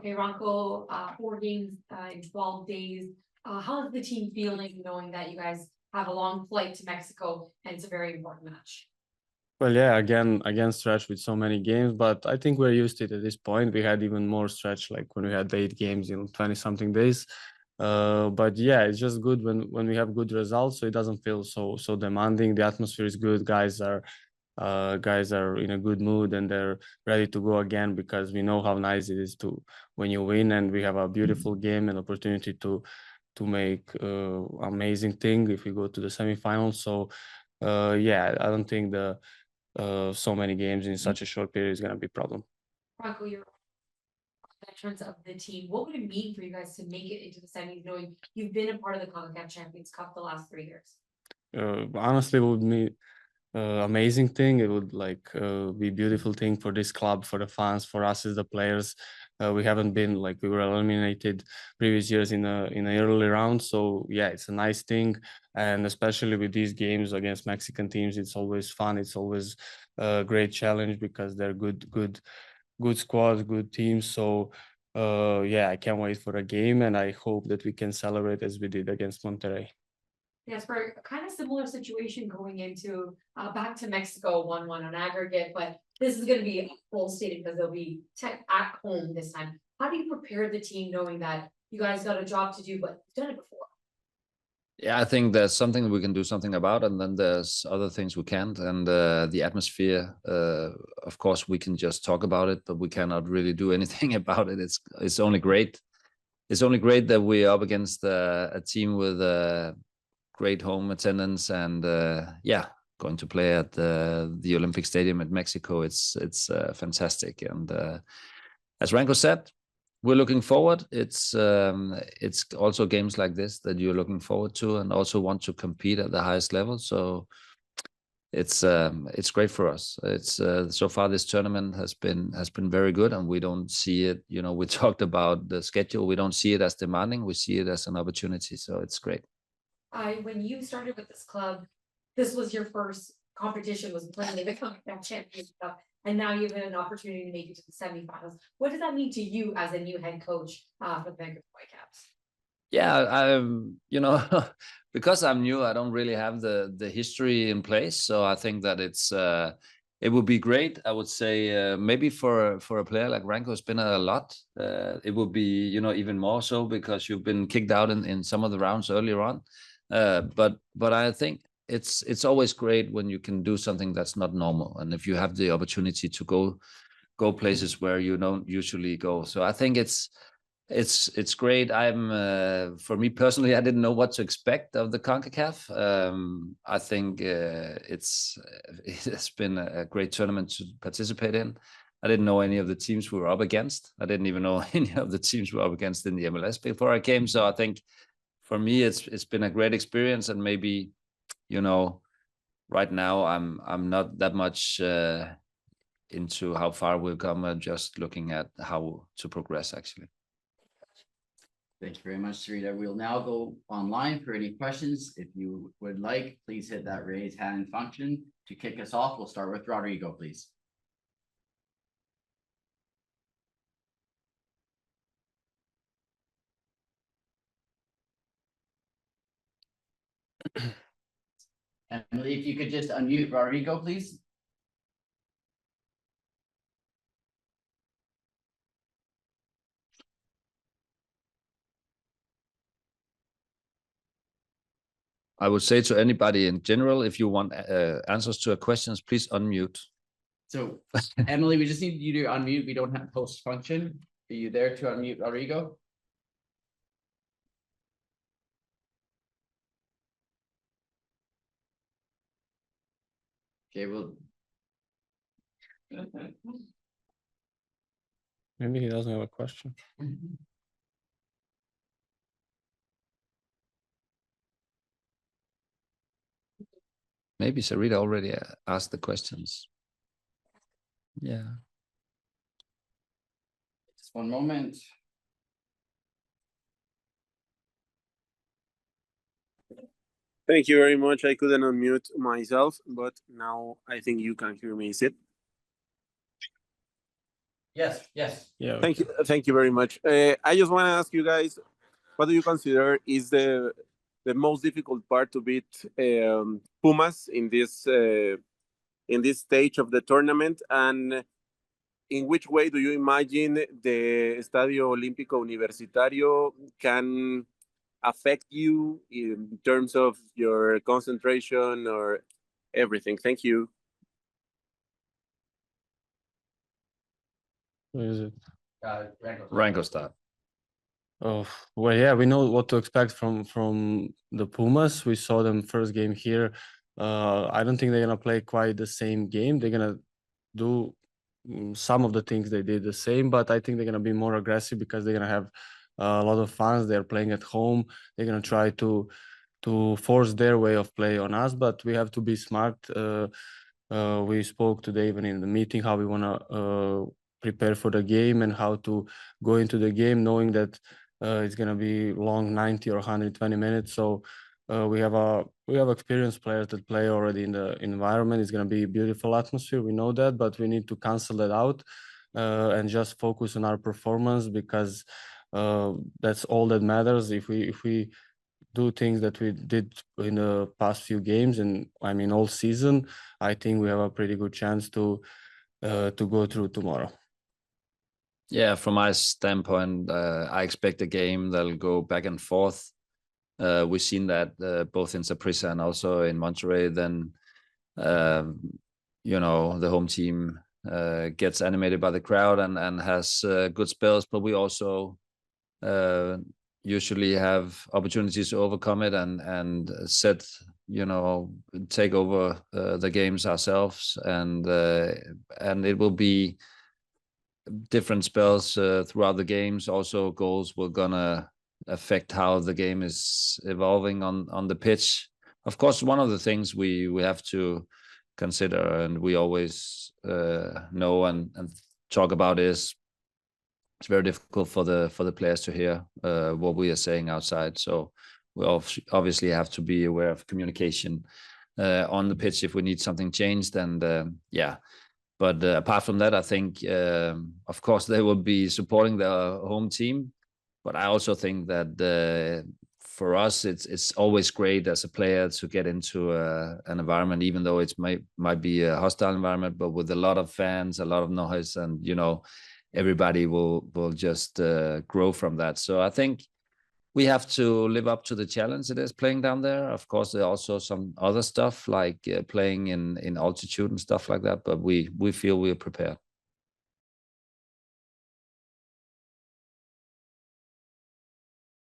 Okay, Ranko, 4 games in 12 days. How is the team feeling knowing that you guys have a long flight to Mexico and it's a very important match? Well, yeah, again, stretch with so many games, but I think we're used to it at this point. We had even more stretch, like when we had 8 games in 20-something days. But yeah, it's just good when we have good results, so it doesn't feel so demanding. The atmosphere is good. Guys are in a good mood and they're ready to go again because we know how nice it is to when you win, and we have a beautiful game and opportunity to make amazing thing if we go to the semifinals. So yeah, I don't think so many games in such a short period is going to be a problem. Ranko, you're veterans of the team. What would it mean for you guys to make it into the semis, knowing you've been a part of the CONCACAF Champions Cup the last 3 years? Honestly, it would be amazing thing. It would be beautiful thing for this club, for the fans, for us as the players. We haven't been we were eliminated previous years in an early round, so yeah, it's a nice thing. And especially with these games against Mexican teams, it's always fun. It's always a great challenge because they're good squads, good teams. So yeah, I can't wait for a game, and I hope that we can celebrate as we did against Monterrey. Jesper, kind of similar situation going into back to Mexico 1-1 on aggregate, but this is going to be a full stadium because they'll be at home this time. How do you prepare the team knowing that you guys got a job to do, but you've done it before? Yeah, I think there's something we can do something about, and then there's other things we can't. And the atmosphere, of course, we can just talk about it, but we cannot really do anything about it. It's only great. It's only great that we're up against a team with great home attendance, and yeah, going to play at the Olympic Stadium at Mexico. It's fantastic. And as Ranko said, we're looking forward. It's also games like this that you're looking forward to and also want to compete at the highest level. So it's great for us. It's so far this tournament has been very good, and we don't see it. You know, we talked about the schedule. We don't see it as demanding. We see it as an opportunity. So it's great. When you started with this club, this was your first competition, was playing the CONCACAF Champions Cup, and now you have an opportunity to make it to the semifinals. What does that mean to you as a new head coach for the Vancouver Whitecaps? Yeah, because I'm new, I don't really have the history in place. So I think that it would be great. I would say maybe for a player like Ranko, it's been a lot. It would be even more so because you've been kicked out in some of the rounds earlier on. But I think it's always great when you can do something that's not normal, and if you have the opportunity to go places where you don't usually go. So I think it's great. For me personally, I didn't know what to expect of the CONCACAF. I think it's been a great tournament to participate in. I didn't know any of the teams we were up against. I didn't even know any of the teams we were up against in the MLS before I came. So I think for me, it's been a great experience, and maybe right now I'm not that much into how far we've come. I'm just looking at how to progress actually. Thank you very much, Sarita. We'll now go online for any questions. If you would like, please hit that raise hand function. To kick us off, we'll start with Rodrigo, please. Emily, if you could just unmute Rodrigo, please. I would say to anybody in general, if you want answers to questions, please unmute. So, Emily, we just need you to unmute. We don't have post function. Are you there to unmute Rodrigo? Okay, well. Maybe he doesn't have a question. Maybe Sarita already asked the questions. Yeah. Just one moment. Thank you very much. I couldn't unmute myself, but now I think you can hear me. Is it? Yes. Yeah. Thank you very much. I just want to ask you guys, what do you consider is the most difficult part to beat Pumas in this stage of the tournament, and in which way do you imagine the Estadio Olímpico Universitario can affect you in terms of your concentration or everything? Thank you. What is it? Ranko start. Oh, well, yeah, we know what to expect from the Pumas. We saw them first game here. I don't think they're gonna play quite the same game. They're gonna do some of the things they did the same, but I think they're gonna be more aggressive because they're gonna have a lot of fans. They're playing at home. They're gonna try to force their way of play on us, but we have to be smart. We spoke today even in the meeting how we wanna prepare for the game and how to go into the game knowing that it's gonna be long 90 or 120 minutes. So we have experienced players that play already in the environment. It's gonna be a beautiful atmosphere. We know that, but we need to cancel that out and just focus on our performance because that's all that matters. If we do things that we did in the past few games, and I mean all season, I think we have a pretty good chance to go through tomorrow. Yeah, from my standpoint, I expect a game that'll go back and forth. We've seen that both in Saprissa and also in Monterrey. Then, the home team gets animated by the crowd and has good spells, but we also usually have opportunities to overcome it and take over the games ourselves, and it will be different spells throughout the games. Also, goals will gonna affect how the game is evolving on the pitch. Of course, one of the things we have to consider, and we always know and talk about, is it's very difficult for the players to hear what we are saying outside. So we obviously have to be aware of communication on the pitch if we need something changed. And but apart from that, I think of course they will be supporting their home team. But I also think that for us, it's always great as a player to get into an environment, even though it might be a hostile environment, but with a lot of fans, a lot of noise, and everybody will just grow from that. So I think we have to live up to the challenge it is playing down there. Of course, there are also some other stuff like playing in altitude and stuff like that, but we feel we are prepared.